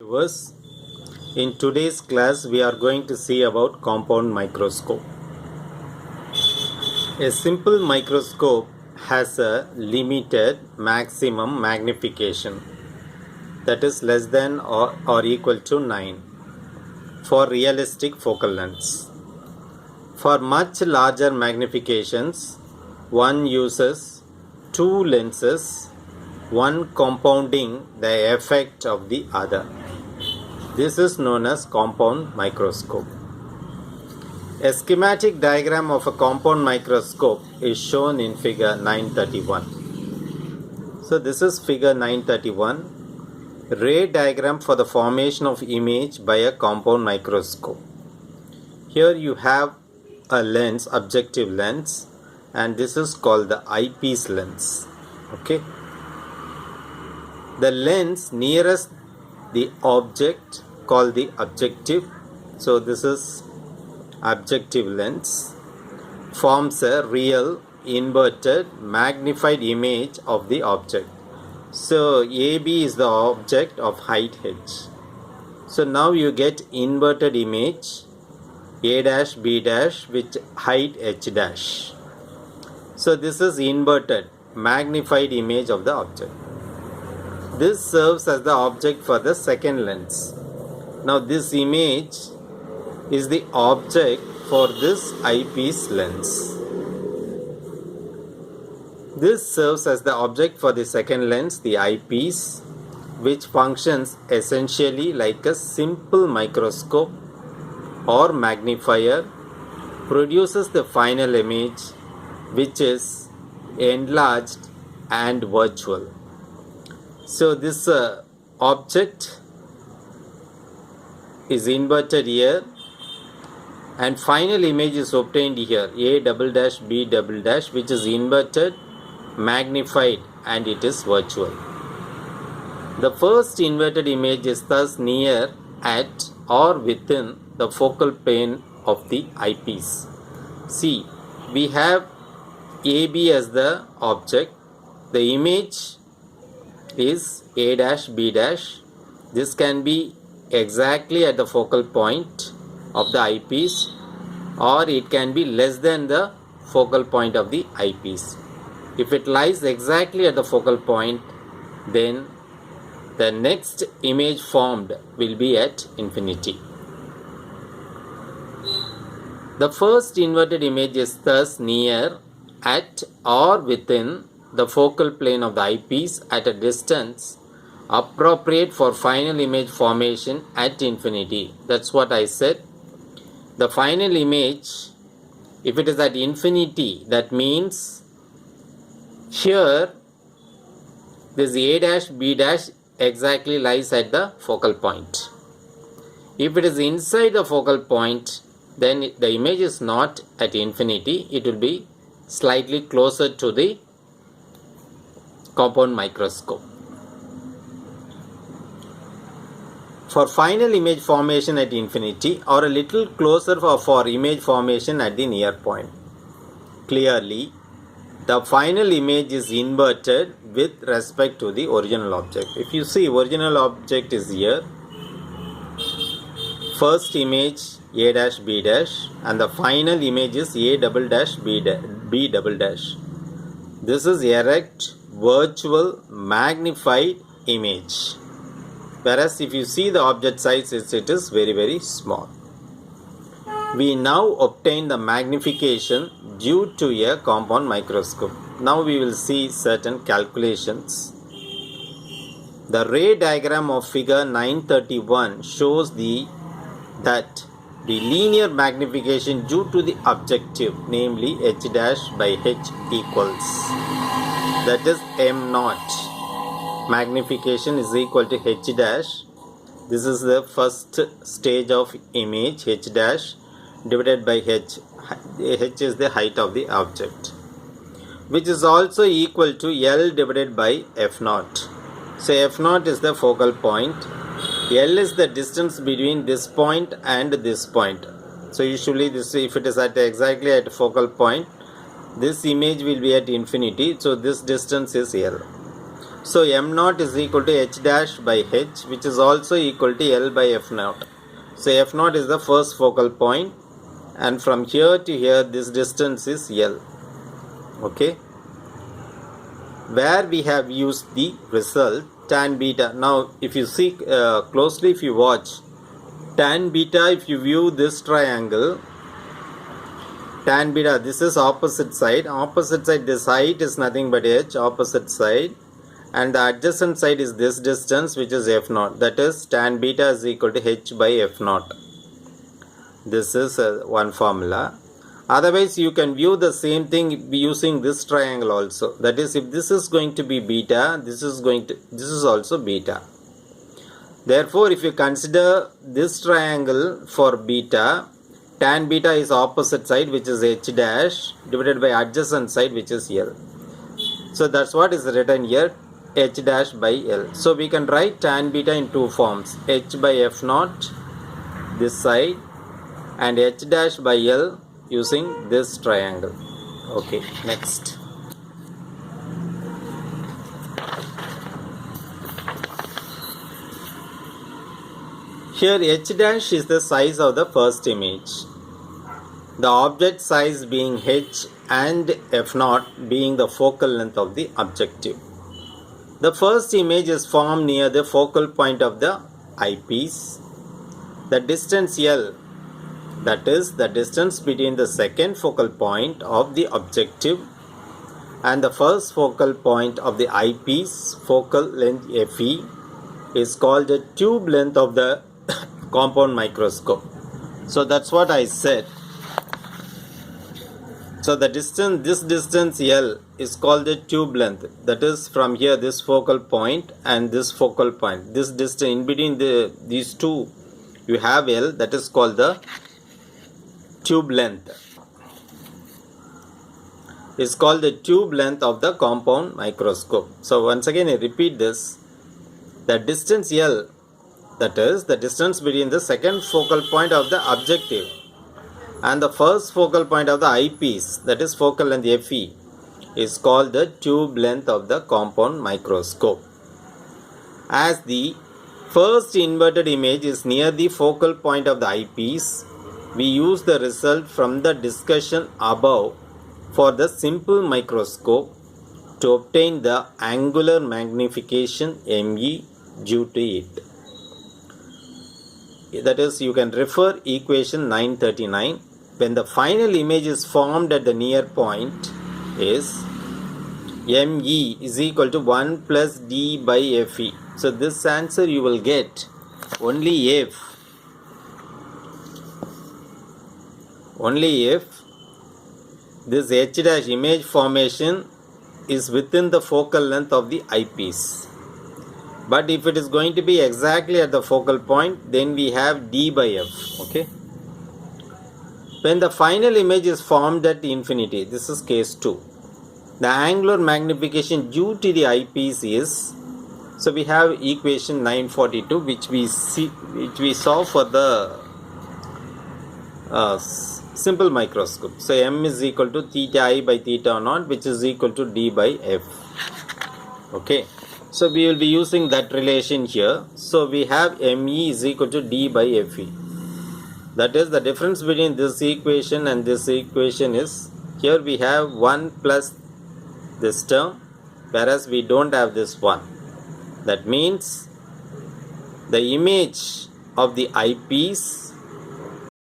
viewers, in today's class we are going to see about compound microscope. A simple microscope has a limited maximum magnification, that is less than or equal to 9 for realistic focal lengths. For much larger magnifications, one uses two lenses, one compounding the effect of the other. This is known as compound microscope. A schematic diagram of a compound microscope is shown in figure 931. So this is figure 931, ray diagram for the formation of image by a compound microscope. Here you have a lens, objective lens, and this is called the eyepiece lens. Okay. The lens nearest the object called the objective. So this is objective lens, forms a real inverted magnified image of the object. So AB is the object of height h. So now you get inverted image A dash B dash with height h dash. So this is inverted magnified image of the object. This serves as the object for the second lens. Now this image is the object for this eyepiece lens. This serves as the object for the second lens, the eyepiece, which functions essentially like a simple microscope or magnifier, produces the final image which is enlarged and virtual. So this object is inverted here and final image is obtained here, A double dash B double dash, which is inverted, magnified, and it is virtual. The first inverted image is thus near, at, or within the focal plane of the eyepiece. See, we have AB as the object. The image is A dash B dash. This can be exactly at the focal point of the eyepiece, or it can be less than the focal point of the eyepiece. If it lies exactly at the focal point, then the next image formed will be at infinity. The first inverted image is thus near, at, or within the focal plane of the eyepiece at a distance appropriate for final image formation at infinity. That's what I said. The final image, if it is at infinity, that means here this A dash B dash exactly lies at the focal point. If it is inside the focal point, then the image is not at infinity. It will be slightly closer to the compound microscope. For final image formation at infinity, or a little closer for image formation at the near point. Clearly, the final image is inverted with respect to the original object. If you see, original object is here, first image A dash B dash, and the final image is A double dash B double dash. This is erect, virtual, magnified image. Whereas if you see the object size, it is very, very small. We now obtain the magnification due to a compound microscope. Now we will see certain calculations. The ray diagram of figure 931 shows that the linear magnification due to the objective, namely h dash by h equals, that is m naught. Magnification is equal to h dash. This is the first stage of image, h dash divided by h. H is the height of the object, which is also equal to L divided by f naught. So f naught is the focal point. L is the distance between this point and this point. So usually this, if it is at exactly at focal point, this image will be at infinity. So this distance is L. So m naught is equal to h dash by h, which is also equal to L by f naught. So f naught is the first focal point, and from here to here this distance is L. Okay, where we have used the result tan beta. Now if you see closely, if you watch tan beta, if you view this triangle, tan beta, this is opposite side, this height is nothing but h, opposite side, and the adjacent side is this distance, which is f naught. That is tan beta is equal to h by f naught. This is one formula. Otherwise you can view the same thing using this triangle also. That is, if this is going to be beta, this is also beta. Therefore if you consider this triangle for beta, tan beta is opposite side, which is h dash, divided by adjacent side, which is L. So that's what is written here, h dash by L. So we can write tan beta in two forms, h by f naught this side and h dash by L using this triangle. Okay, next. Here h dash is the size of the first image, the object size being h and f naught being the focal length of the objective. The first image is formed near the focal point of the eyepiece. The distance L, that is the distance between the second focal point of the objective and the first focal point of the eyepiece, focal length Fe, is called the tube length of the compound microscope. So that's what I said. So the distance, this distance L is called the tube length. That is from here, this focal point and this focal point. This distance in between these two, you have L, that is called the tube length. Is called the tube length of the compound microscope. So once again I repeat this. The distance L, that is the distance between the second focal point of the objective and the first focal point of the eyepiece, that is focal length Fe, is called the tube length of the compound microscope. As the first inverted image is near the focal point of the eyepiece, we use the result from the discussion above for the simple microscope to obtain the angular magnification ME due to it. That is, you can refer equation 939. When the final image is formed at the near point is ME is equal to 1 plus D by Fe. So this answer you will get only if this H dash image formation is within the focal length of the eyepiece. But if it is going to be exactly at the focal point, then we have D by F. Okay. When the final image is formed at infinity, this is case 2. The angular magnification due to the eyepiece is, so we have equation 942, which we saw for the simple microscope. So M is equal to theta I by theta naught, which is equal to D by F. Okay. So we will be using that relation here. So we have ME is equal to D by Fe. That is, the difference between this equation and this equation is, here we have 1 plus this term, whereas we don't have this one. That means the image of the eyepiece